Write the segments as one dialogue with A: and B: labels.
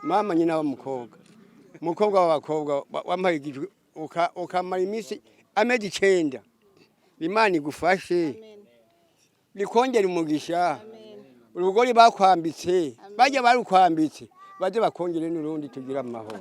A: mama nyina w'umukobwa umukobwa w'abakobwa wampaye igijwe ukamara iminsi amezi 9 Imana igufashe likongera umugisha urugori bakwambitse bajya barukwambitse baje bakongere n'urundi tugira amahoro.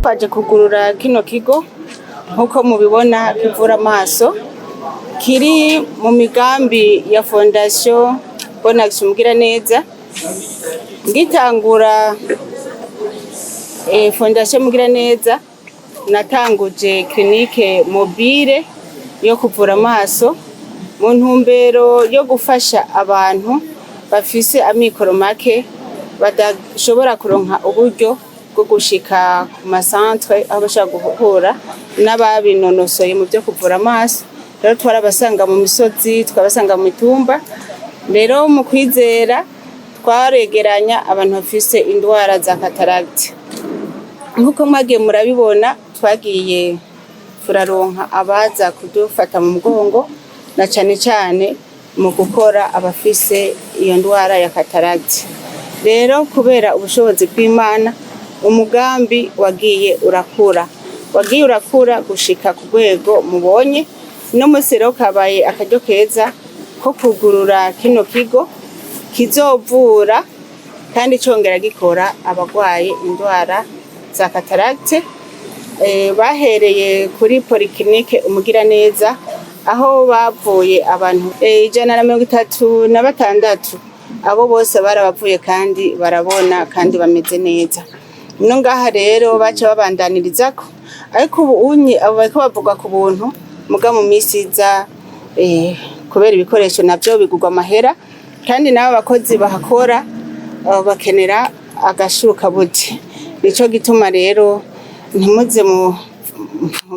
B: Twaje kugurura kino kigo nkuko mubibona kivura amaso kiri mu migambi ya Fondation Bonax Mugiraneza. Ngitangura Fondation Mugiraneza natanguje clinique mobile yo kuvura amaso mu ntumbero yo gufasha abantu bafise amikoro make badashobora kuronka uburyo bwo gushika ku masantre aho bashaka guhura n'ababinonosoye mu byo kuvura amaso. Rero twarabasanga mu misozi, twabasanga mu mitumba. Rero mu kwizera twaregeranya abantu bafise indwara za cataracte. Nkuko mwagiye murabibona twagiye turaronka abaza kudufata mu mugongo na cyane mu gukora abafise iyo ndwara ya cataracte. Rero kubera ubushobozi bw'Imana umugambi wagiye urakura gushika ku rwego mubonye no musero kabaye akaryo keza ko kugurura kino kigo kizovura kandi congera gikora abagwaye indwara za cataracte. Bahereye kuri polyclinique Umugiraneza aho bavuye abantu 136 abo bose barabavuye kandi barabona kandi bameze neza. No ngaha rero baca babandanirizako ariko ubu unye abo bariko bavuga ku buntu muga mu misiza kubera ibikoresho navyo bigurwa amahera kandi nabo bakozi bahakora bakenera agashuka buti. Nico gituma rero ntimuze mu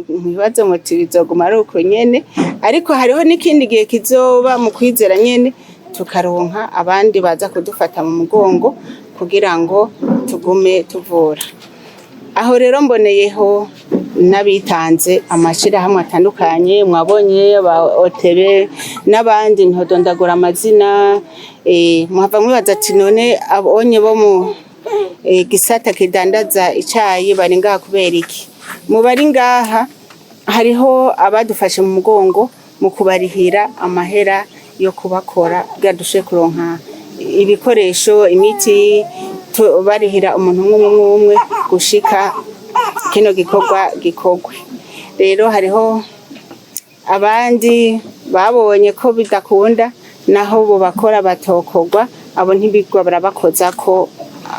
B: bibazo muti bizoguma ari uko nyene ariko hariho n'ikindi gihe kizoba mu kwizera nyene tukaronka abandi baza kudufata mu mugongo kugira ngo tugume tuvura. Aho rero mboneyeho nabitanze amashira hamwe atandukanye mwabonye ba OTB n'abandi ntodondagura amazina muhava mwibaza ati none abonye bo mu gisata kidandaza icayi bari ngaha kubera iki? Mu bari ngaha hariho abadufashe mu mugongo mu kubarihira amahera yo kubakora bwadushe kuronka ibikoresho imiti barihira umuntu umwe gushika kino gikogwe. Rero hariho abandi babonye ko bidakunda naho bo bakora batokogwa abo ntibigwa barabakoza ko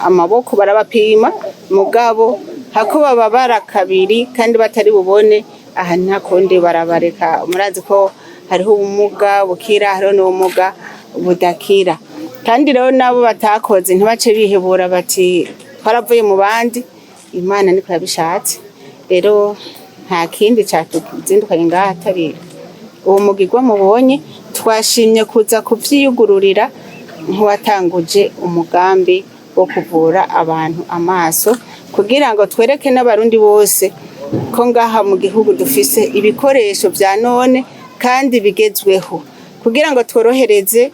B: amaboko barabapima mugabo hako bababara kabiri kandi batari bubone aha ntakonde barabareka. Murazi ko hariho ubumuga bukira hariho n'ubumuga budakira kandi rero nabo batakoze ntibace bihebura bati twaravuye mu bandi. Imana niko yabishatse. Rero nta kindi cyatuzindukanye ngaha atari uwo mugirwa mubonye. Twashimye kuza kuvyiyugururira nk'uwatanguje umugambi wo kuvura abantu amaso kugira ngo twereke n'abarundi bose ko ngaha mu gihugu dufise ibikoresho vya none kandi bigezweho, kugira ngo tworohereze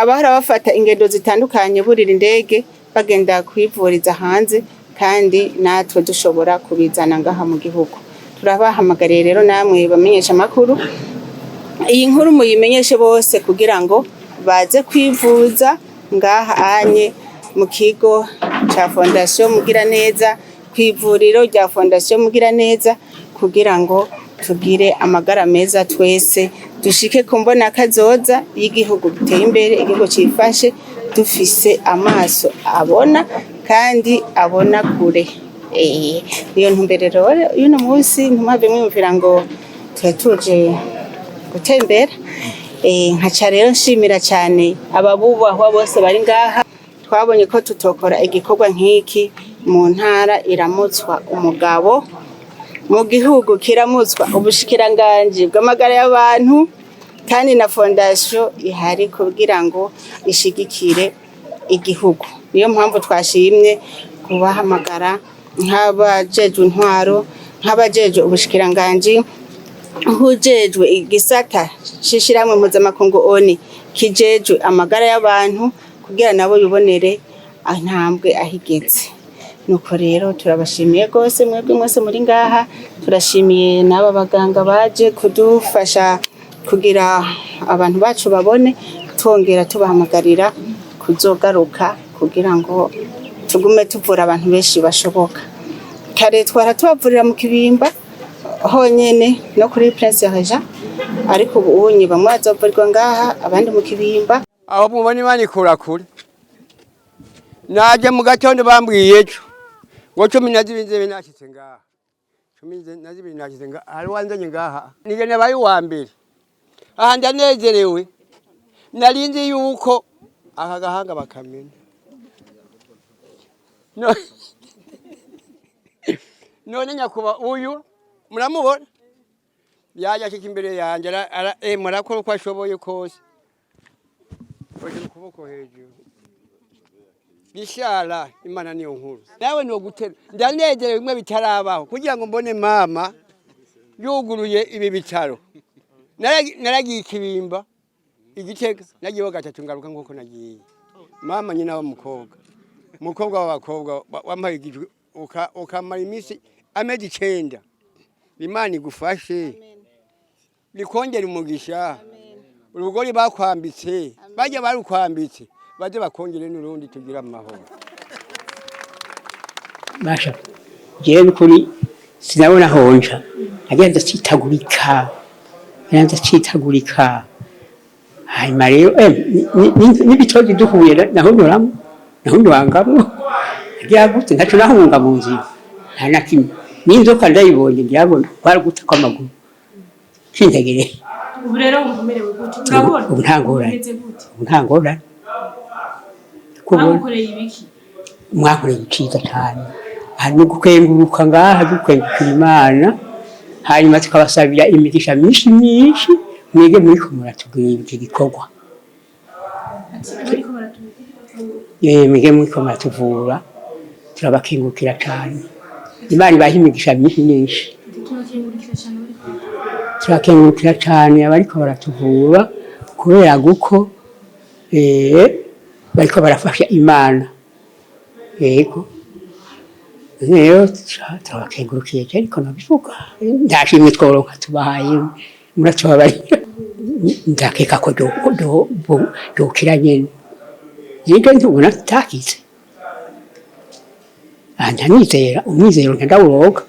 B: abahora bafata ingendo zitandukanye burira indege bagenda kwivuriza hanze, kandi natwe dushobora kubizana ngaha mu gihugu. Turabahamagariye rero namwe bamenyesha amakuru, iyi nkuru muyimenyeshe bose kugira ngo baze kwivuza ngaha anye mu kigo ca Fondation Mugiraneza, kw'ivuriro rya Fondation Mugiraneza, kugira ngo tugire amagara meza twese, dushike ku mbona kazoza y'igihugu giteye imbere, igihugu cifashe, dufise amaso abona kandi abona kure. Niyo ntumbero y'uno munsi, ntumave mwumvira ngo tuje gutembera. Nkaca rero nshimira cyane ababubahwa bose bari ngaha. Twabonye ko tutokora igikorwa nk'iki mu ntara iramutswa umugabo, mu gihugu kiramutswa ubushikiranganji bw'amagara y'abantu, kandi na fondation ihari kugira ngo ishigikire igihugu. Niyo mpamvu twashimye kubahamagara nk'abajejwe intwaro, nk'abajejwe ubushikiranganji, nk'ujejwe igisata c'ishirahamwe mpuzamakungu ONU kijejwe amagara y'abantu, kugira nabo bibonere intambwe ahigeze. Nuko rero turabashimiye gose mwebwe mwese muri ngaha, turashimiye n'aba baganga baje kudufasha kugira abantu bacu babone, twongera tubahamagarira kuzogaruka kugira ngo tugume tuvura abantu benshi bashoboka. Kare twara tubavurira mu Kibimba honyene no kuri Prince Regent, ariko ubu unye bamwe bazovurirwa ngaha, abandi mu Kibimba.
A: Aho mubona Imana ikura kure. Naje mu gatondo bambwiye ejo ngo 12 nashitse ngaha, 12 nashitse ngaha, ari wanzanye ngaha nije nabaye wa mbere. Aha ndanezerewe, narinzi yuko aka gahanga bakamenya. None nyakuba uyu muramubona yaje ashika imbere yanje murakora uko ashoboye kose, oje ukuboko hejuru. Bishara Imana niyo nkuru. Nawe no gutera ndanezerewe bimwe bitarabaho, kugira ngo mbone mama yuguruye ibi bitaro. Naragiye Ikibimba, Igitega, nagiye gatatu ngaruka nk'uko nagiye. Mama nyina umukobwa w'abakobwa wampaye igijwe ukamara imisi amezi 9. Imana igufashe, likongera umugisha. Urugori bakwambitse, baje barukwambitse, baje bakongere n'urundi tugira amahoro.
C: Basha jewe kuri sinabona honja, agenda citagurika. Hanyuma rero n'ibitoki duhuye naho ndwangamo ryagutse ntaco nahunga mu nzira, nta nakimwe n'inzoka ndayibonye ndabona baraguta kwa maguru kintegereye.
D: Ubu rero umumerewe gute? Urabona
C: ubu ntangorane
D: bamukoreye ibiki?
C: Mwakoreye iciza cyane, hari no gukenguruka ngaha, gukengurukira Imana, hanyuma tukabasabira imigisha myinshi mwege muriko muratubwira iki gikorwa. Mwege muriko muratuvura, turabakengurukira cyane. Imana ibaha imigisha myinshi. Turakengurukira cyane abariko baratuvura, kubera guko bariko barafasha Imana. Yego rero turabakengurukiye cyane, ariko nabivuga ndashimye tworonka tubahaye muratubabarira. Ndakeka ko dokira nyene yego ntubona takize anja nizera umwizero ndawuroga.